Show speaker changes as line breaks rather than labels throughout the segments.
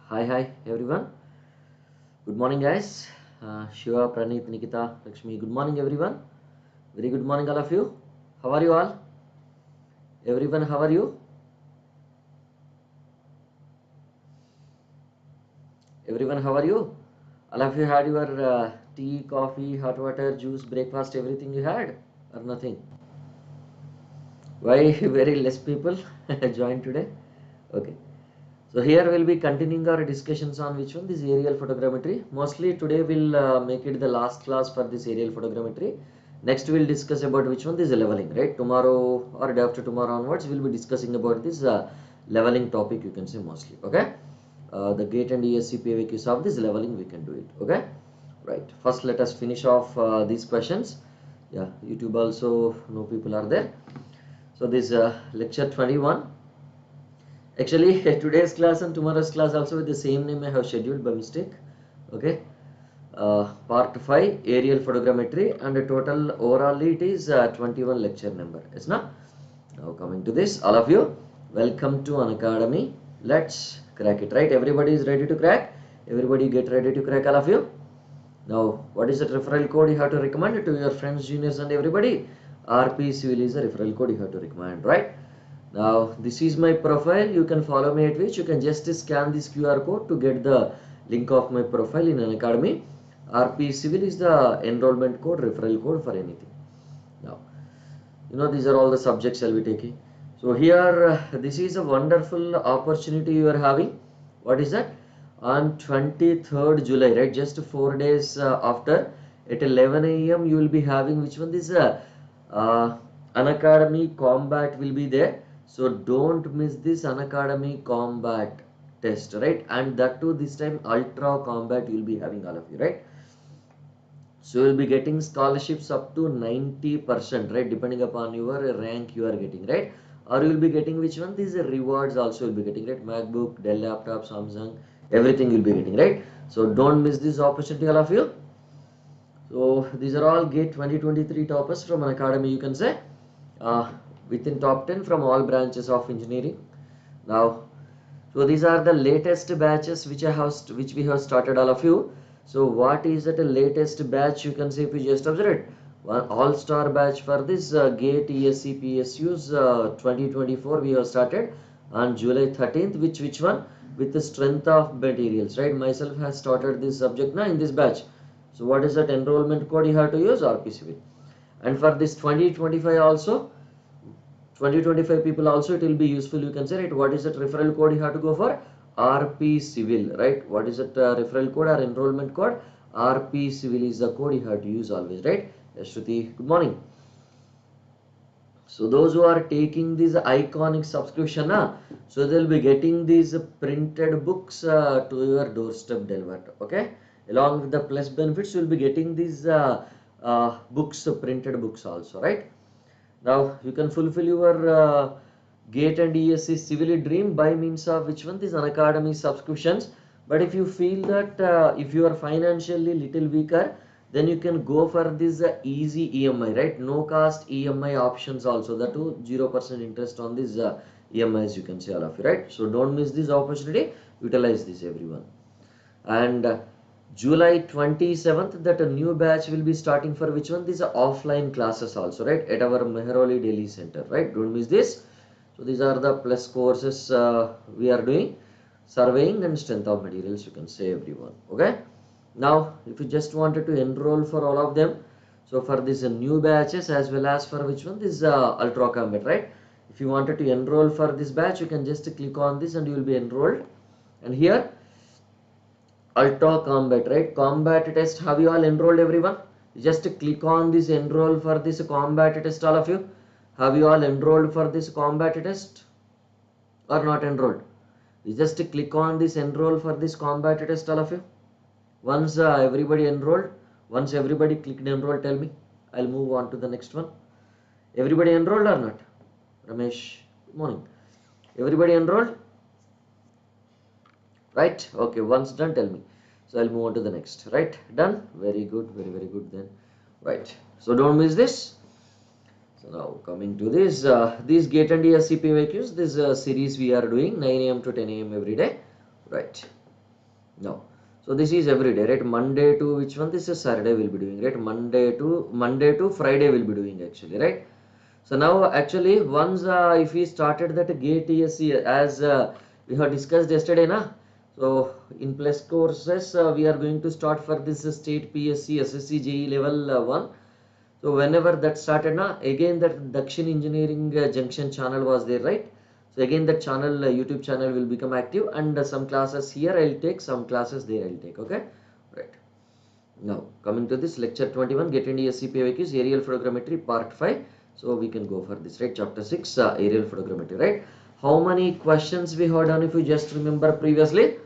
Hi everyone. Good morning, guys. Shiva, Praneeth, Nikita, Lakshmi. Good morning, everyone. Very good morning, all of you. How are you all? Everyone, how are you? Everyone, how are you? All of you had your tea, coffee, hot water, juice, breakfast, everything you had, or nothing? Why very less people joined today? Okay. So here we'll be continuing our discussions on which one, this aerial photogrammetry. Mostly today we'll make it the last class for this aerial photogrammetry. Next we'll discuss about which one, this leveling, right? Tomorrow or day after tomorrow onwards we'll be discussing about this leveling topic, you can say mostly, okay? The gate and ESE PYQs of this leveling we can do it, okay? Right. First let us finish off these questions. Yeah, YouTube also, no people are there. So this lecture 21. Actually, today's class and tomorrow's class also with the same name I have scheduled by mistake. Okay. Part 5 aerial photogrammetry, and the total overall it is 21 lecture number. Yes, na? Now coming to this, all of you, welcome to Unacademy. Let's crack it, right? Everybody is ready to crack. Everybody get ready to crack, all of you. Now, what is the referral code you have to recommend to your friends, juniors, and everybody? RP Civil is the referral code you have to recommend, right? Now, this is my profile. You can follow me at which you can just scan this QR code to get the link of my profile in Unacademy. RP Civil is the enrollment code, referral code for anything. Now, these are all the subjects I'll be taking. So here, this is a wonderful opportunity you are having. What is that? On 23rd July, right? Just 4 days after, at 11 a.m. you will be having which one? This Unacademy Combat will be there. So don't miss this Unacademy Combat test, right? And that too, this time Ultra Combat you will be having, all of you, right? So you will be getting scholarships up to 90%, right? Depending upon your rank you are getting, right? Or you will be getting which one? These rewards also will be getting, right? MacBook, Dell Laptop, Samsung, everything you'll be getting, right? So don't miss this opportunity, all of you. So these are all GATE 2023 toppers from Unacademy, you can say. Within top 10 from all branches of engineering. Now, so these are the latest batches which we have started, all of you. So what is that latest batch? You can see if you just observe it. One all-star batch for this GATE ESE PSUs 2024 we have started on July 13th. Which one? With the strength of materials, right? Myself has started this subject now in this batch. So what is that enrollment code you have to use? RPCV. And for this 2025 also, 2025 people also it will be useful, you can say, right? What is that referral code you have to go for? RP Civil, right? What is that referral code or enrollment code? RP Civil is the code you have to use always, right? Yes, Shruti, good morning. So those who are taking this iconic subscription, so they'll be getting these printed books to your doorstep delivered, okay? Along with the plus benefits, you'll be getting these books, printed books also, right? Now you can fulfill your GATE and ESE civil dream by means of which one? These Unacademy subscriptions. But if you feel that if you are financially little weaker, then you can go for this easy EMI, right? No cost EMI options also. That too 0% interest on this EMIs, you can say, all of you, right? So don't miss this opportunity. Utilize this, everyone. And July 27th, that a new batch will be starting for which one? These are offline classes also, right? At our Mehrauli Delhi Center, right? Don't miss this. So these are the plus courses we are doing. Surveying and strength of materials, you can say, everyone. Okay. Now, if you just wanted to enroll for all of them, so for these new batches as well as for which one? This Ultra Combat, right? If you wanted to enroll for this batch, you can just click on this and you will be enrolled. And here, Ultra Combat, right? Combat test. Have you all enrolled, everyone? Just click on this enroll for this combat test, all of you. Have you all enrolled for this combat test or not enrolled? You just click on this enroll for this combat test, all of you. Once everybody enrolled, once everybody clicked enroll, tell me. I'll move on to the next one. Everybody enrolled or not? Ramesh, good morning. Everybody enrolled? Right? Okay, once done, tell me. So I'll move on to the next. Right? Done? Very good, very good then. Right. So don't miss this. So now coming to this, these GATE and ESE PYQs, this series we are doing 9 a.m. to 10 a.m. every day. Right. No. So this is every day, right? Monday to which one? This is Saturday we'll be doing, right? Monday to Friday we'll be doing actually, right? So now actually once if we started that GATE ESE as we have discussed yesterday, na. So in plus courses we are going to start for this state PSC SSC JE level 1. So whenever that started, na, again that Dakshin Engineering Junction channel was there, right? So again that channel, YouTube channel will become active, and some classes here I'll take, some classes there I'll take, okay? Right. Now coming to this lecture 21, Get into ESE PYQs, Aerial Photogrammetry part 5. So we can go for this, right? Chapter 6, Aerial Photogrammetry, right? How many questions we had done if you just remember previously?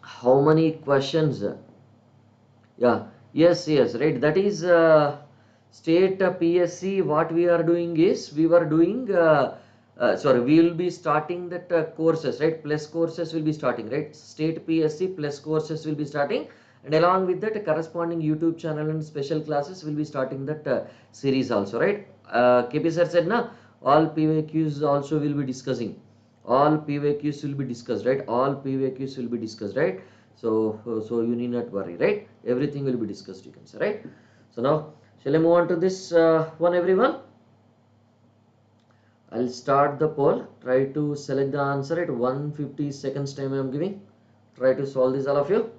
How many questions? Yeah, yes, right. That is state PSC. What we are doing is we were doing. Sorry, we will be starting that courses, right? Plus courses will be starting, right? State PSC plus courses will be starting, and along with that, corresponding YouTube channel and special classes will be starting that series also, right? KP sir said, na, all PYQs also will be discussing. All PYQs will be discussed, right? All PYQs will be discussed, right? So you need not worry, right? Everything will be discussed, you can say, right? So now shall I move on to this one, everyone? I'll start the poll. Try to select the answer at 150 seconds time I am giving. Try to solve this, all of you.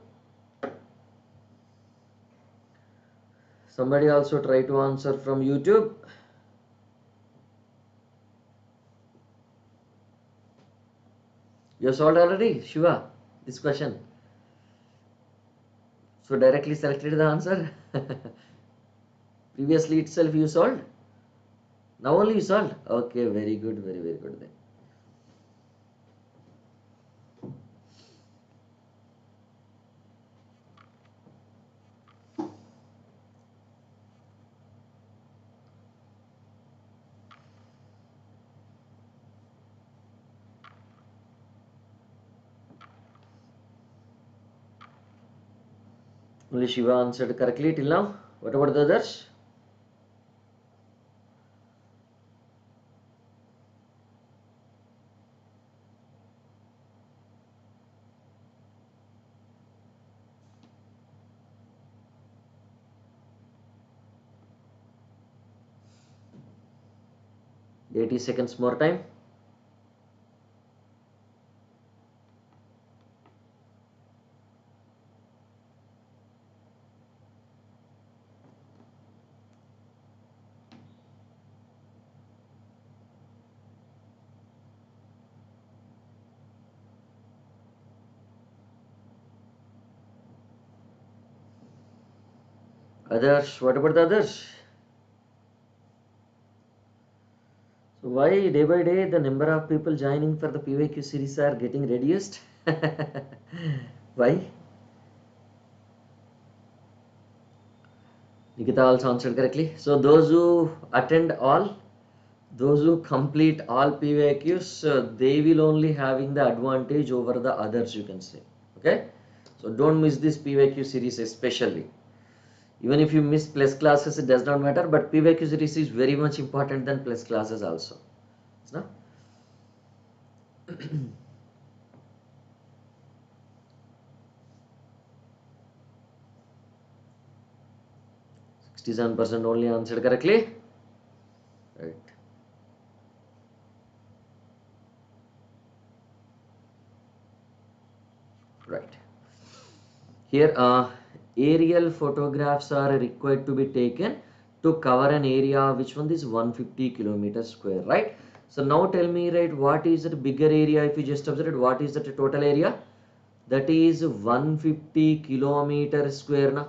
Somebody also try to answer from YouTube. You solved already, Shiva, this question? So directly selected the answer. Previously itself you solved? Now only you solved? Okay, very good, very good then. Only Shiva answered correctly till now. What about the others? Eighty seconds more time. Others, what about the others? So why day by day the number of people joining for the PYQ series are getting reduced? Why? Nikita also answered correctly. So those who attend all, those who complete all PYQs, they will only having the advantage over the others, you can say. Okay? So don't miss this PYQ series especially. Even if you miss plus classes, it does not matter, but PYQ series is very much important than plus classes also. No? 67% only answered correctly. Right. Right. Here, aerial photographs are required to be taken to cover an area which one is 150 kilometers square, right? So now tell me, right, what is the bigger area? If you just observe it, what is the total area? That is 150 kilometers square, na?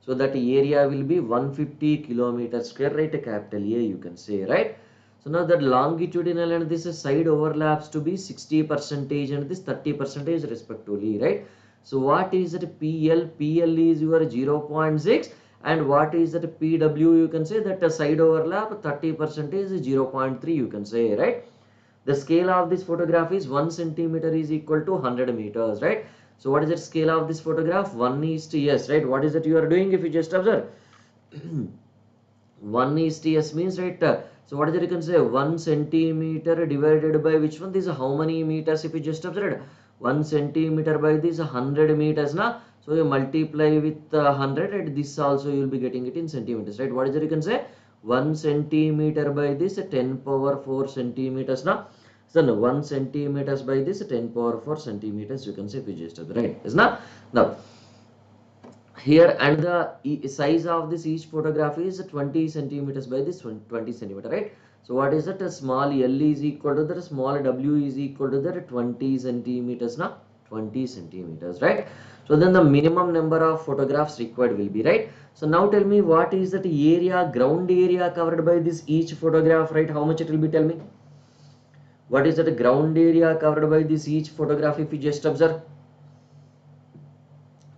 So that area will be 150 kilometers square, right? A capital A, you can say, right? So now that longitudinal and this side overlaps to be 60% and this 30% respectively, right? So what is that PL? PL is your 0.6, and what is that PW? You can say that a side overlap 30% is 0.3, you can say, right? The scale of this photograph is 1 centimeter is equal to 100 meters, right? So what is the scale of this photograph? 1 is to S, right? What is it you are doing if you just observe? 1 is to S means, right? So what is it you can say? 1 centimeter divided by which one? This is how many meters if you just observe? 1 centimeter by this 100 meters na. So you multiply with 100 and this also you will be getting it in centimeters, right? What is it you can say? 1 centimeter by this 10 power 4 centimeters na. So no, 1 centimeters by this 10 power 4 centimeters you can say physics, right? Is not now here, and the size of this each photograph is 20 centimeters by this 20 centimeter, right? So what is that? A small L is equal to that, small w is equal to that 20 centimeters na, 20 centimeters, right? So then the minimum number of photographs required will be, right? So now tell me what is that area, ground area covered by this each photograph, right? How much it will be, tell me? What is that ground area covered by this each photograph if you just observe?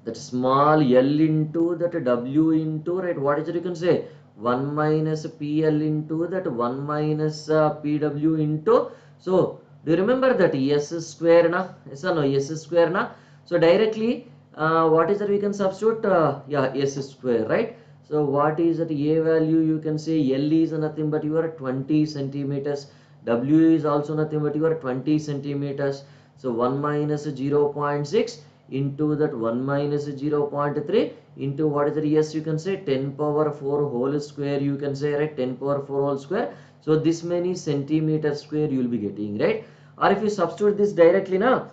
That small L into that W into, right, what is it you can say? 1 minus PL into that 1 minus PW into, so do you remember that S square na? Yes or no? S square na? So directly what is that we can substitute? Yeah, S square, right? So what is that A value? You can say L is nothing but your 20 centimeters. W is also nothing but your 20 centimeters. So 1 minus 0.6 into that 1 minus 0.3 into what is the, yes, you can say 10 power 4 whole square, you can say, right, 10 power 4 whole square. So this many centimeter square you will be getting, right? Or if you substitute this directly now,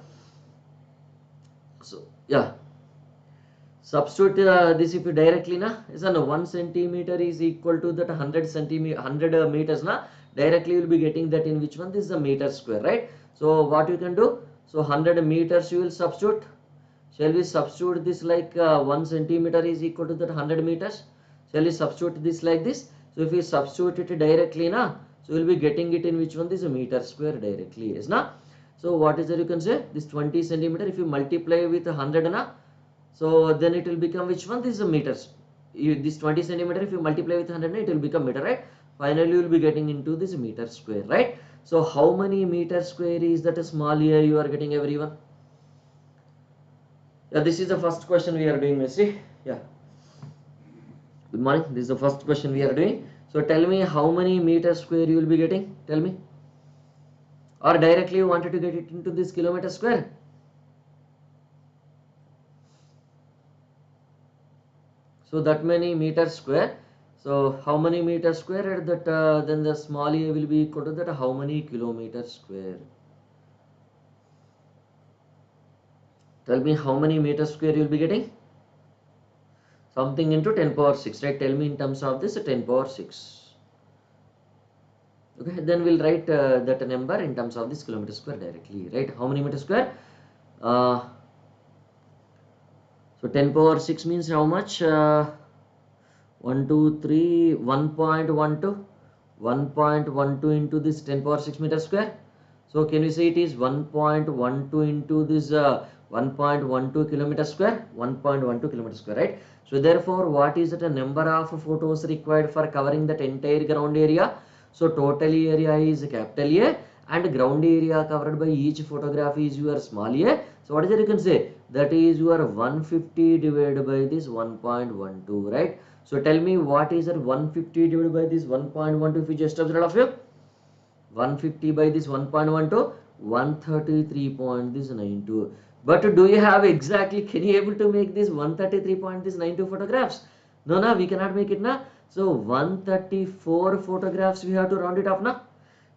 so yeah, substitute this if you directly na, is no, 1 centimeter is equal to that 100 centimeter 100 meters na, directly you will be getting that in which one? This is a meter square, right? So what you can do, so 100 meters you will substitute. Shall we substitute this like 1 centimeter is equal to that 100 meters? Shall we substitute this like this? So if we substitute it directly na, so we will be getting it in which one? This is a meter square directly, is na? So what is that you can say? This 20 centimeter if you multiply with 100 na, so then it will become which one? This is a meters. This 20 centimeter if you multiply with 100 it will become meter, right? Finally you will be getting into this meter square, right? So how many meter square is that a small here you are getting, everyone? Yeah, this is the first question we are doing, Messi. Yeah. Good morning. This is the first question we are doing. So tell me how many meters square you will be getting. Tell me. Or directly you wanted to get it into this kilometer square. So that many meters square. So how many meters square at that? Then the small a will be equal to that how many kilometers square. Tell me how many meters square you will be getting. Something into 10 power 6, right? Tell me in terms of this 10 power 6. Okay, then we'll write that number in terms of this kilometer square directly, right? How many meter square? So 10 power 6 means how much? 1, 2, 3, 1.12. 1.12 into this 10 power 6 meter square. So can we say it is 1.12 into this 1.12 kilometer square? 1.12 kilometer square, right? So therefore, what is the number of photos required for covering that entire ground area? So total area is capital A and ground area covered by each photograph is your small a. So what is it you can say? That is your 150 divided by this 1.12, right? So tell me what is that 150 divided by this 1.12 if you just observe all of you? 150 by this 1.12, 133.92. But do you have exactly, can you able to make this 133.92 photographs? No, no, we cannot make it na. So 134 photographs we have to round it up na.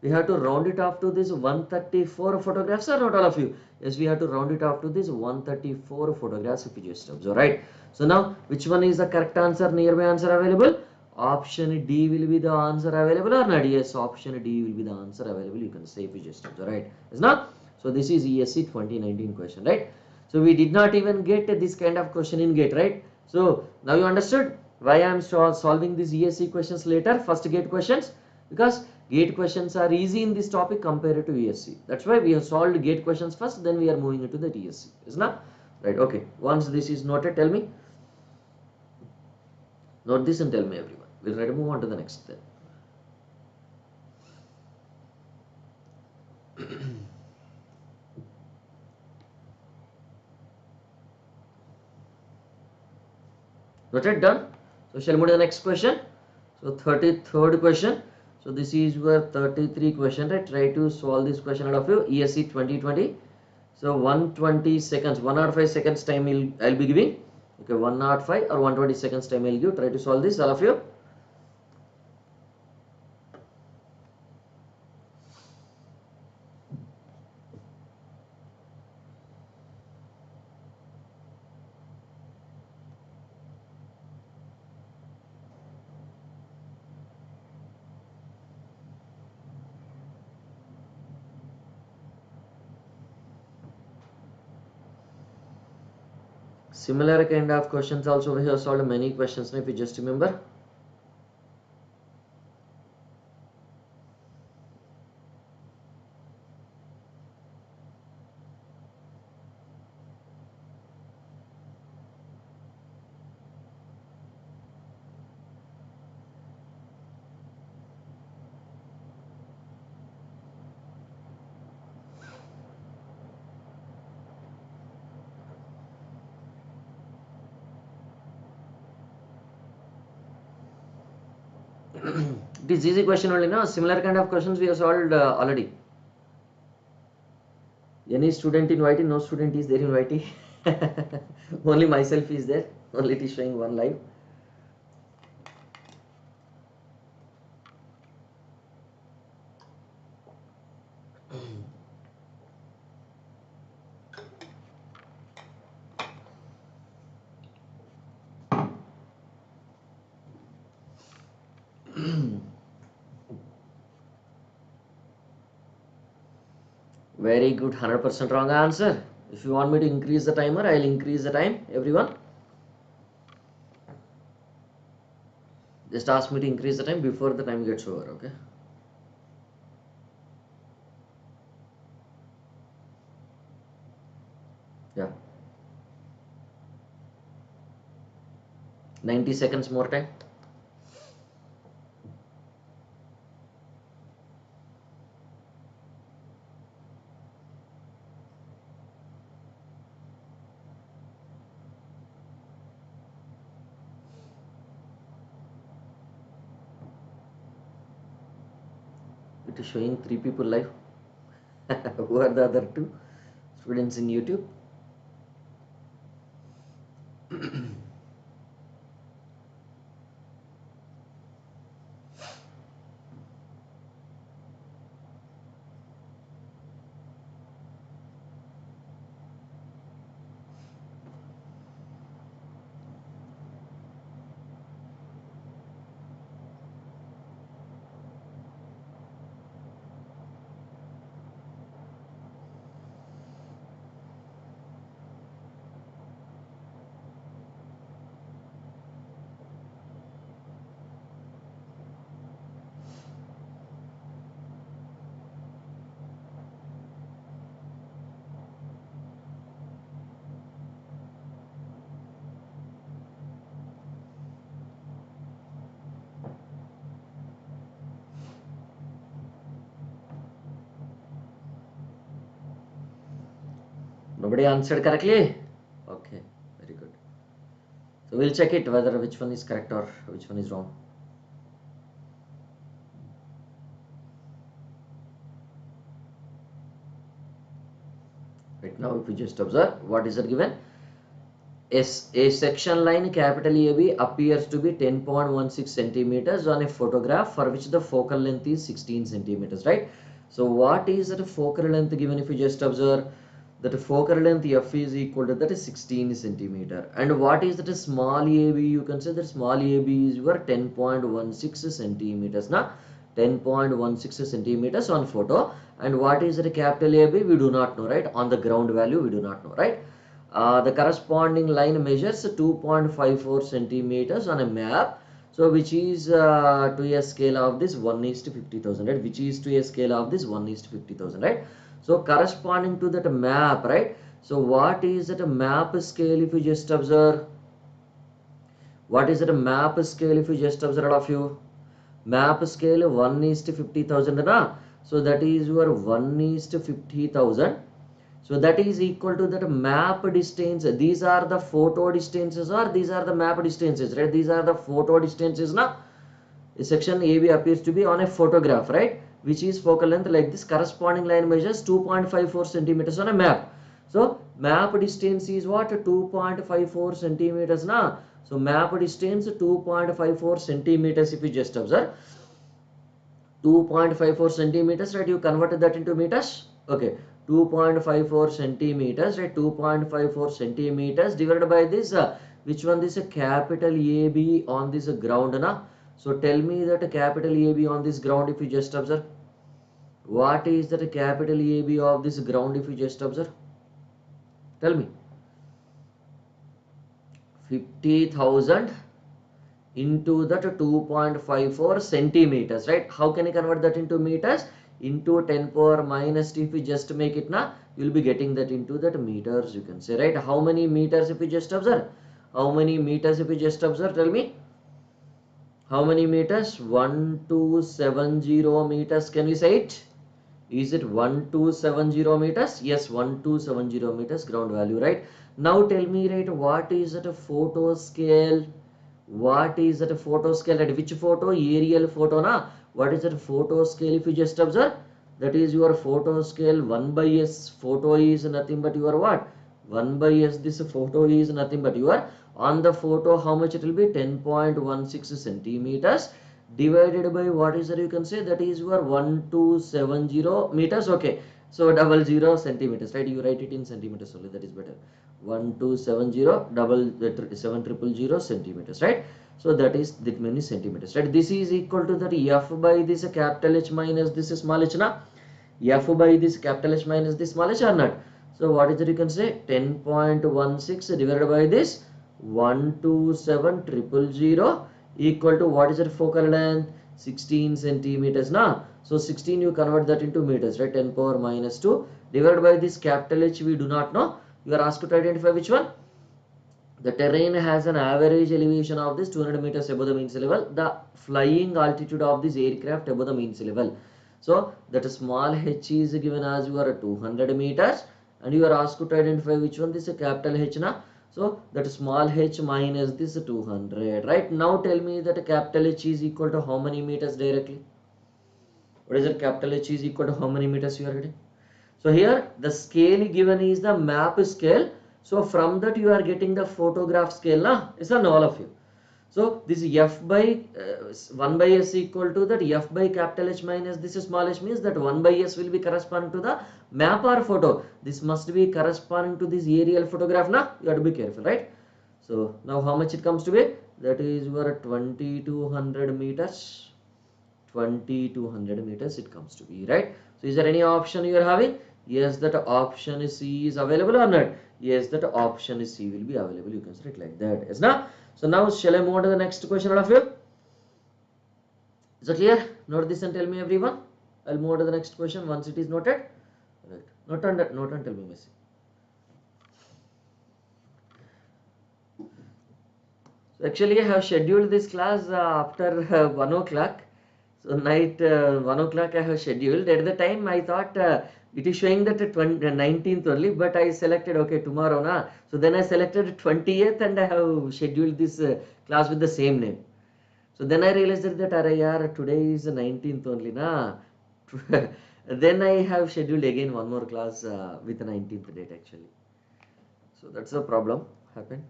We have to round it up to this 134 photographs, or not all of you? Yes, we have to round it up to this 134 photographs if you just observe, right? So now which one is the correct answer, nearby answer available? Option D will be the answer available or not? Yes, option D will be the answer available. You can say if you just observe, right? Is not? So this is ESE 2019 question, right? So we did not even get this kind of question in GATE, right? So now you understood why I am solving these ESE questions later, first GATE questions, because GATE questions are easy in this topic compared to ESE. That's why we have solved GATE questions first, then we are moving into the ESE. Is not? Right, okay. Once this is noted, tell me. Note this and tell me, everyone. We'll try to move on to the next then. Noted, done. So shall we move to the next question? So 33rd question. So this is your 33 question, right? Try to solve this question out of you. ESE 2020. So 120 seconds, 105 seconds time I'll be giving. Okay, 105 or 120 seconds time I'll give. Try to solve this, all of you. Similar kind of questions also we have solved many questions if you just remember. It is easy question only, no? Similar kind of questions we have solved already. Any student in YT? No student is there in YT. Only myself is there. Only it is showing one live. Very good, 100% wrong answer. If you want me to increase the timer, I'll increase the time, everyone. Just ask me to increase the time before the time gets over, okay? Yeah. 90 seconds more time. It is showing 3 people live. Who are the other 2 students in YouTube? Nobody answered correctly? Okay, very good. So we'll check it whether which one is correct or which one is wrong. Right now, if you just observe, what is it given? A section line capital AB appears to be 10.16 centimeters on a photograph for which the focal length is 16 centimeters, right? So what is the focal length given if you just observe that focal length F is equal to that is 16 centimeter, and what is that small AB? You can say that small AB is your 10.16 centimeters, na 10.16 centimeters on photo, and what is the capital AB? We do not know, right? On the ground value we do not know, right? The corresponding line measures 2.54 centimeters on a map, so which is to a scale of this 1:50,000, right? Which is to a scale of this 1:50,000, right? So corresponding to that map, right? So what is that map scale if you just observe? What is that map scale if you just observe, all of you? Map scale 1:50,000, na? So that is your 1:50,000. So that is equal to that map distance. These are the photo distances or these are the map distances, right? These are the photo distances, na? Section AB appears to be on a photograph, right? Which is focal length like this. Corresponding line measures 2.54 centimeters on a map. So map distance is what? 2.54 centimeters na. So map distance 2.54 centimeters. If you just observe 2.54 centimeters, right? You converted that into meters. Okay, 2.54 centimeters, right? 2.54 centimeters divided by this. Which one? This capital AB on this ground na. So tell me that capital AB on this ground. If you just observe, what is that capital AB of this ground? If you just observe, tell me. 50,000 into that 2.54 centimeters, right? How can you convert that into meters? Into 10 power minus t. If you just make it now, you will be getting that into that meters, you can say, right? How many meters if you just observe? How many meters if you just observe? Tell me. How many meters? 1270 meters. Can we say it? Is it 1270 meters? Yes, 1270 meters ground value, right? Now tell me, right, what is that a photo scale? What is that a photo scale? At which photo? Aerial photo na. What is that photo scale? If you just observe, that is your photo scale 1 by s. Photo is nothing but your what? 1 by s. This photo is nothing but your, on the photo, how much it will be? 10.16 centimeters divided by what is that, you can say, that is your 1270 meters. Okay, so 00 centimeters, right? You write it in centimeters only, that is better. 1270 700 centimeters, right? So that is that many centimeters, right? This is equal to that f by this capital H minus this small h na. F by this capital H minus this small h or not? So what is it, you can say? 10.16 divided by this 127,000 equal to what is the focal length? 16 centimeters na. So 16 you convert that into meters, right? 10 power minus 2 divided by this capital H, we do not know. You are asked to identify which one. The terrain has an average elevation of this 200 meters above the mean sea level. The flying altitude of this aircraft above the mean sea level. So that small h is given as your 200 meters, and you are asked to identify which one. This is capital H na. So that small h minus this 200, right? Now tell me that capital H is equal to how many meters directly? What is it? Capital H is equal to how many meters you are getting? So here the scale given is the map scale. So from that you are getting the photograph scale na. Is that all of you? So this f by 1 by s equal to that f by capital H minus this small h means that 1 by s will be corresponding to the map or photo. This must be corresponding to this aerial photograph na. You have to be careful, right? So now how much it comes to be? That is your 2200 meters. 2200 meters it comes to be, right? So is there any option you are having? Yes, that option C is available or not? Yes, that option C will be available. You can say it like that. Yes, now. So now shall I move on to the next question, all of you? Is it clear? Note this and tell me, everyone. I'll move on to the next question once it is noted. Right. Note on that. Note and tell me, Messi. So actually, I have scheduled this class after 1 o'clock. So night 1 o'clock I have scheduled. At the time I thought it is showing that 19th only, but I selected okay tomorrow na. So then I selected 20th and I have scheduled this class with the same name. So then I realized that yaar, today is the 19th only na. Then I have scheduled again one more class with the 19th date actually. So that's the problem happened.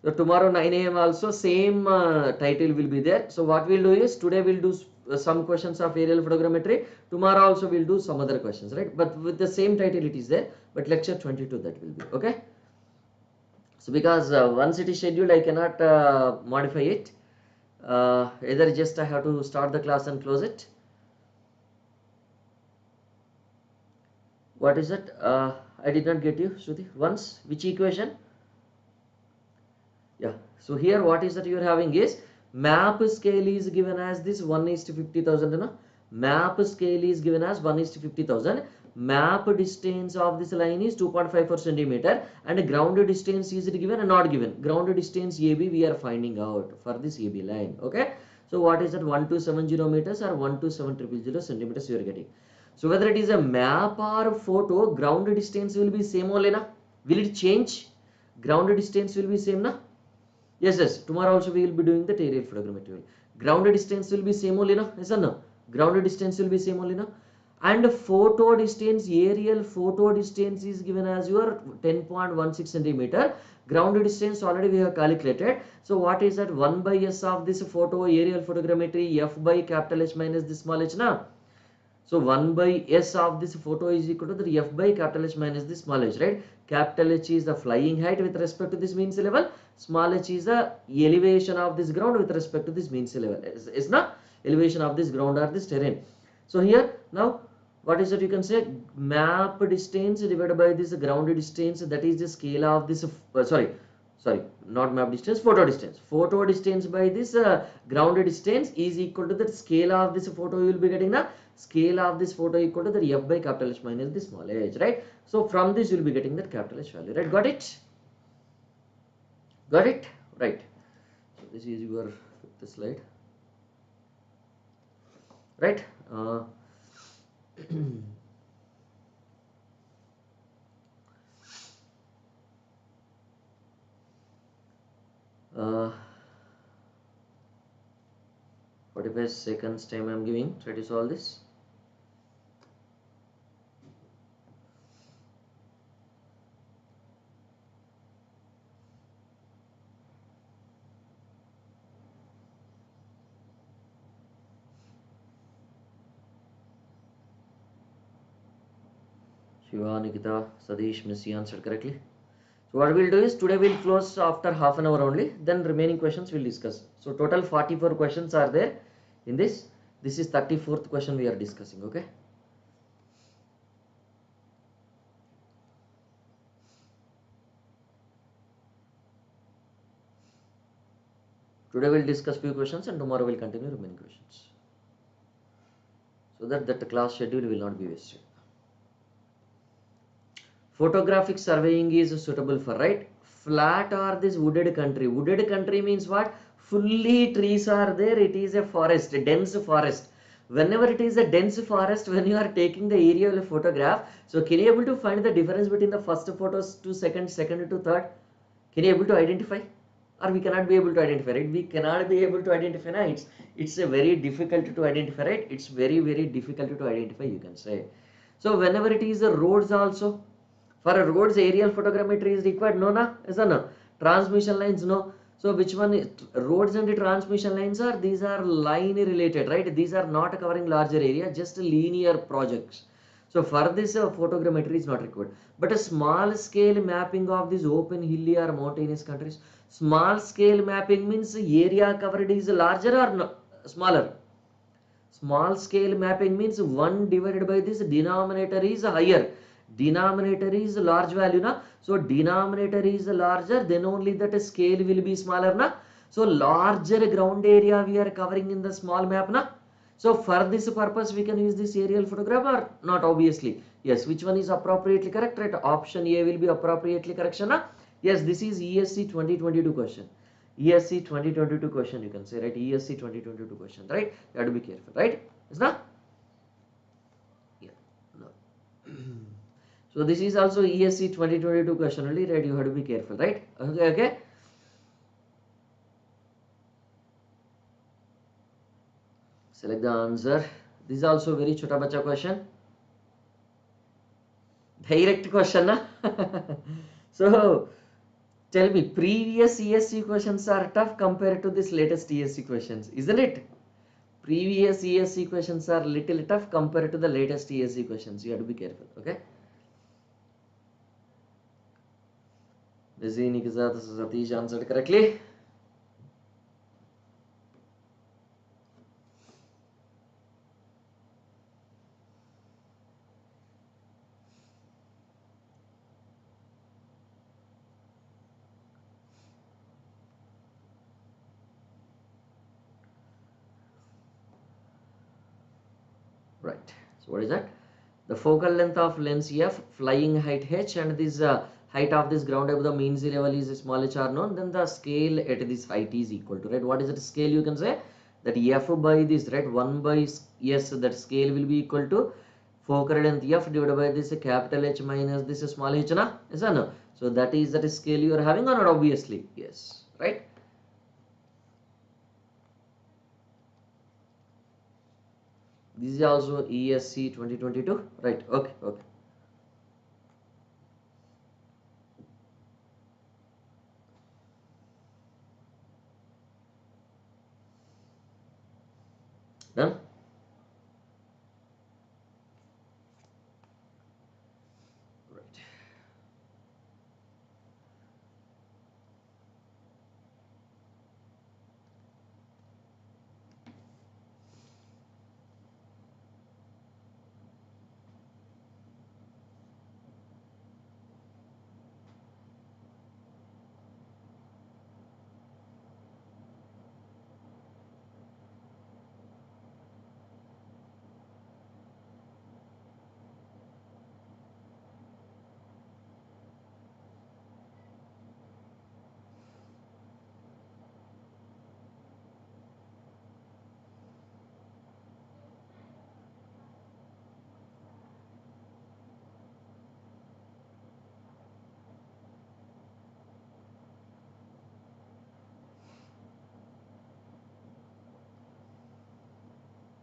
So tomorrow 9 AM also same title will be there. So what we'll do is today we'll do some questions of aerial photogrammetry. Tomorrow also we'll do some other questions, right? But with the same title it is there. But lecture 22 that will be okay. So because once it is scheduled, I cannot modify it. Either just I have to start the class and close it. What is it? I did not get you, Shruti. Once, which equation? Yeah. So here what is that you are having is map scale is given as this 1:50,000. You know? Map scale is given as 1:50,000. Map distance of this line is 2.54 centimeter and ground distance is it given and not given. Ground distance AB we are finding out for this AB line. Okay. So what is that 1270 meters or 127,000 centimeters you are getting. So whether it is a map or photo, ground distance will be same only na. Will it change? Ground distance will be same na. Yes, yes. Tomorrow also we will be doing the aerial photogrammetry. Ground distance will be same only na. Yes or no? Ground distance will be same only na. And photo distance, aerial photo distance is given as your 10.16 centimeter. Ground distance already we have calculated. So what is that? 1 by s of this photo aerial photogrammetry, f by capital H minus this small h na. So 1 by s of this photo is equal to the f by capital H minus the small h, right? Capital H is the flying height with respect to this mean sea level. Small h is the elevation of this ground with respect to this mean sea level. Is not elevation of this ground or this terrain. So here now what is that? You can say map distance divided by this ground distance, that is the scale of this sorry, not map distance, photo distance. Photo distance by this ground distance is equal to the scale of this photo. You will be getting the scale of this photo equal to the f by capital H minus the small h, right? So from this you will be getting that capital H value, right? Got it? Got it? Right. So this is your fifth slide, right? uh, 45 seconds time I am giving. Try to solve this. Shiva, Nikita, Sadish, Missy answered correctly. So what we'll do is today we'll close after half an hour only. Then remaining questions we'll discuss. So total 44 questions are there in this. This is 34th question we are discussing. Okay. Today we'll discuss few questions and tomorrow we'll continue remaining questions, so that the class schedule will not be wasted. Photographic surveying is suitable for, right? Flat or this wooded country. Wooded country means what? Fully trees are there. It is a forest, a dense forest. Whenever it is a dense forest, when you are taking the aerial photograph, so can you able to find the difference between the first photos to second, second to third? Can you able to identify? Or we cannot be able to identify, right? We cannot be able to identify. No? It's a very difficult to identify, right? It's very, very difficult to identify, you can say. So whenever it is the roads also, for a roads aerial photogrammetry is required, no na? Is or no? Transmission lines, no. So which one is roads and the transmission lines are? These are line related, right? These are not covering larger area, just linear projects. So for this photogrammetry is not required. But a small scale mapping of these open hilly or mountainous countries. Small scale mapping means area covered is larger or no, smaller. Small scale mapping means 1 divided by this denominator is higher. Denominator is large value na. So denominator is larger, then only that scale will be smaller na. So larger ground area we are covering in the small map na. So for this purpose we can use this aerial photograph or not? Obviously yes. Which one is appropriately correct? Right, option A will be appropriately correction na. Yes, this is ESE 2022 question. ESE 2022 question, you can say, right? ESE 2022 question, right? You have to be careful, right? Is that? Yeah, no. So this is also ESE 2022 question only, right? You have to be careful, right? Okay, okay. Select the answer. This is also very chota bacha question. Direct question, na? So tell me, previous ESE questions are tough compared to this latest ESE questions, isn't it? Previous ESE questions are little tough compared to the latest ESE questions. You have to be careful, okay? Busy Nikizat Satish answered correctly. Right. So what is that? The focal length of lens F, flying height H, and this height of this ground above the mean sea level is small h are known. Then the scale at this height is equal to, right? What is that scale? You can say that F by this, right? 1 by S, that scale will be equal to focal length F divided by this capital H minus this small h, na? Yes or no? So that is that scale you are having or not? Obviously, yes, right? This is also ESE 2022, right? Okay, okay. Done. Right.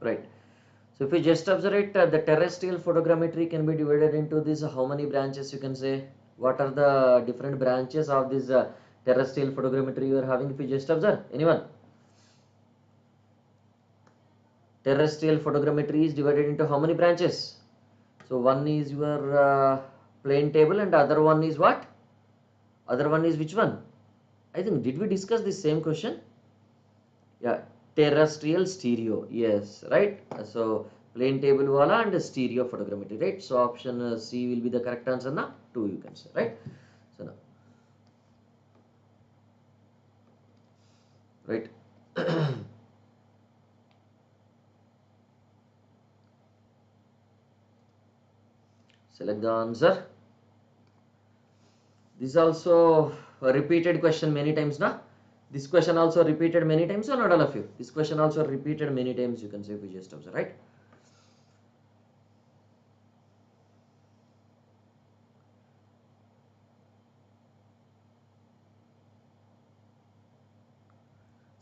Right. So if you just observe it, the terrestrial photogrammetry can be divided into this. How many branches you can say? What are the different branches of this terrestrial photogrammetry you are having? If you just observe, anyone? Terrestrial photogrammetry is divided into how many branches? So one is your plane table and other one is what? Other one is which one? I think did we discuss the same question? Yeah, terrestrial stereo. Yes, right. So plane table wala and stereo photogrammetry, right? So option C will be the correct answer now. 2 you can say, right? So now, right. Select the answer. This is also a repeated question many times now. This question also repeated many times, or not all of you? This question also repeated many times, you can say if you just observe, right?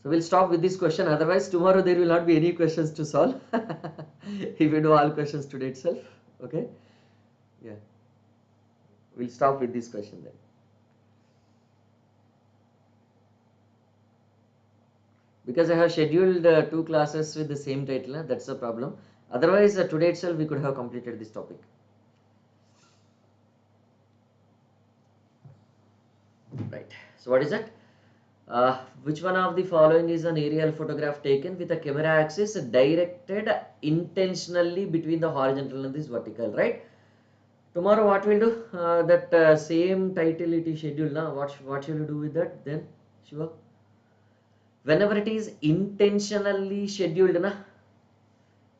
So we'll stop with this question. Otherwise, tomorrow there will not be any questions to solve. If you do all questions today itself, okay? Yeah. We'll stop with this question then. Because I have scheduled 2 classes with the same title, that's the problem. Otherwise, today itself we could have completed this topic. Right. So what is that? Which one of the following is an aerial photograph taken with a camera axis directed intentionally between the horizontal and this vertical, right? Tomorrow what we'll do? That same title it is scheduled now. What shall we do with that then, Shiva? Whenever it is intentionally scheduled, na?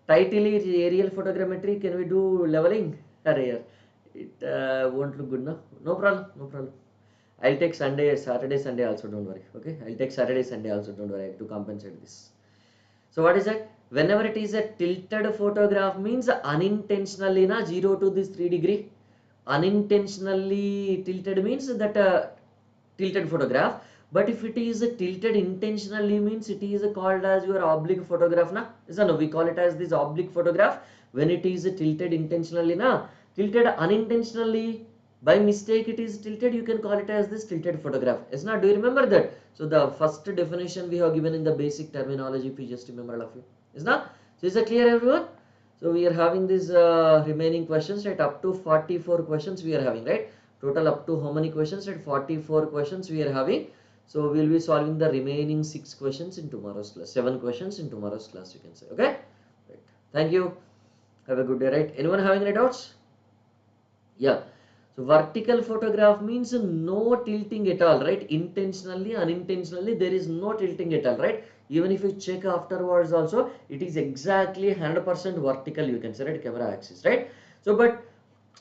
Title is aerial photogrammetry. Can we do leveling? Rare. It won't look good, no? No problem. No problem. I'll take Sunday, Saturday, Sunday also. Don't worry. Okay. I'll take Saturday, Sunday also. Don't worry. To compensate this. So what is that? Whenever it is a tilted photograph means unintentionally na 0 to this 3 degree. Unintentionally tilted means that tilted photograph. But if it is tilted intentionally means it is called as your oblique photograph na. So no, we call it as this oblique photograph. When it is tilted intentionally na, tilted unintentionally by mistake it is tilted, you can call it as this tilted photograph. Yes na, do you remember that? So the first definition we have given in the basic terminology, if you just remember all of you. Is that? So is that clear everyone? So we are having these remaining questions, right? Up to 44 questions we are having, right? Total up to how many questions? Right? 44 questions we are having. So we will be solving the remaining 6 questions in tomorrow's class. 7 questions in tomorrow's class, you can say. Okay? Right. Thank you. Have a good day, right? Anyone having any doubts? Yeah. So vertical photograph means no tilting at all, right? Intentionally, unintentionally, there is no tilting at all, right? Even if you check afterwards also, it is exactly 100% vertical, you can say, right? Camera axis, right? So, but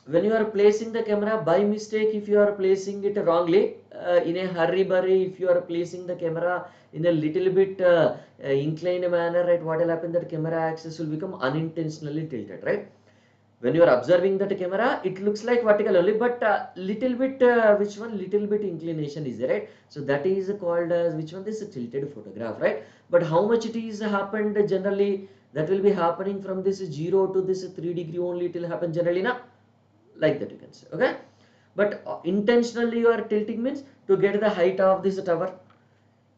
when you are placing the camera by mistake, if you are placing it wrongly, in a hurry burry, if you are placing the camera in a little bit inclined manner, right? What will happen? That camera axis will become unintentionally tilted, right? When you are observing that camera, it looks like vertical only, but little bit which one, little bit inclination is there, right? So that is called as which one, this tilted photograph, right? But how much it is happened generally, that will be happening from this 0 to this 3 degree only. It will happen generally na, like that you can say. Okay, but intentionally you are tilting means to get the height of this tower.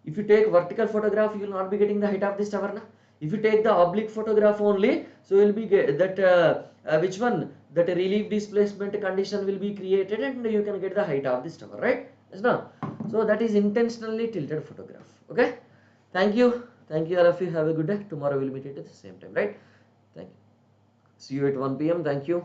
If you take vertical photograph, you will not be getting the height of this tower na. If you take the oblique photograph only, so you will be get that which one, that relief displacement condition will be created and you can get the height of this tower, right? Yes, no? So that is intentionally tilted photograph. Okay, thank you all of you, have a good day. Tomorrow we will meet at the same time, right? Thank you, see you at 1 p.m. Thank you.